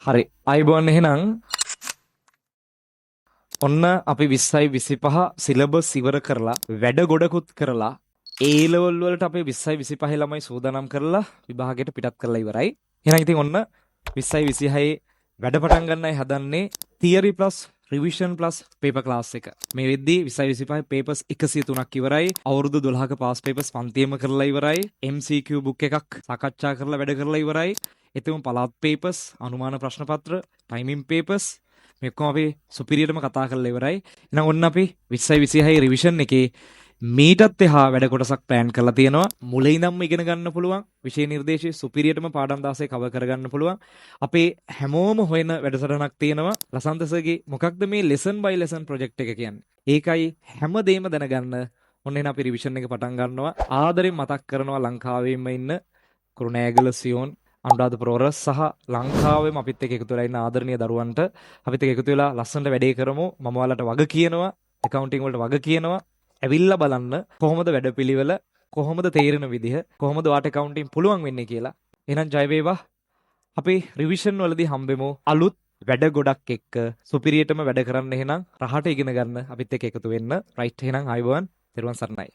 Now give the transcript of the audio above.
හරි. අයිබෝන් එහෙනම් ඔන්න අපි 20යි 25 සිලබස් ඉවර කරලා වැඩ ගොඩකුත් කරලා A level වලට අපේ 20යි 25 ළමයි සූදානම් කරලා විභාගයට පිටත් කරලා ඉවරයි. එහෙනම් ඉතින් ඔන්න 20යි 26 වැඩ පටන් ගන්නයි හදන්නේ theory plus revision plus paper class එක. මේ වෙද්දී 20යි 25 papers 103ක් ඉවරයි. අවුරුදු 12ක pass papers පන්තියම කරලා ඉවරයි. MCQ book එකක් සාකච්ඡා කරලා වැඩ කරලා ඉවරයි. එතෙම පළාත් papers, අනුමාන ප්‍රශ්න පත්‍ර, timing papers මේකම අපි සුපිරියටම කතා කරලා ඉවරයි. එහෙනම් ඔන්න අපි 20යි 26 රිවිෂන් එකේ මීටත් එහා වැඩ කොටසක් ප්ලෑන් කරලා තියෙනවා. මුලින් ඉඳන්ම ඉගෙන ගන්න පුළුවන්. විෂය නිර්දේශයේ සුපිරියටම පාඩම් 16 කවර් කරගන්න පුළුවන්. අපේ හැමෝම හොයන වැඩසටහනක් තියෙනවා. ලසන්ත සර්ගේ මොකක්ද මේ lesson by lesson project එක කියන්නේ? ඒකයි හැමදේම දැනගන්න. ඔන්න එහෙනම් අපි රිවිෂන් එක පටන් ගන්නවා. ආදරෙන් මතක් කරනවා ලංකාවේම ඉන්න කුරුණෑගල සියොන් අනුරාධපුර රොරස් සහ ලංකාවෙම අපිත් එක්ක එකතු වෙලා ඉන්න ආදරණීය දරුවන්ට අපිත් එක්ක එකතු වෙලා ලස්සනට වැඩේ කරමු. මම ඔයාලට වග කියනවා, accounting වලට වග කියනවා. ඇවිල්ලා බලන්න කොහොමද වැඩපිළිවෙල, කොහොමද තේරෙන විදිහ, කොහොමද වාට accounting පුළුවන් වෙන්නේ කියලා. එහෙනම් ජය වේවා. අපි රිවිෂන් වලදී හම්බෙමු අලුත් වැඩ ගොඩක් එක්ක සුපිරියටම වැඩ කරන්න. එහෙනම් රහට ඉගෙන ගන්න අපිත් එක්ක එකතු වෙන්න. රයිට් එහෙනම් ආයුබෝවන්. තෙරුවන් සරණයි.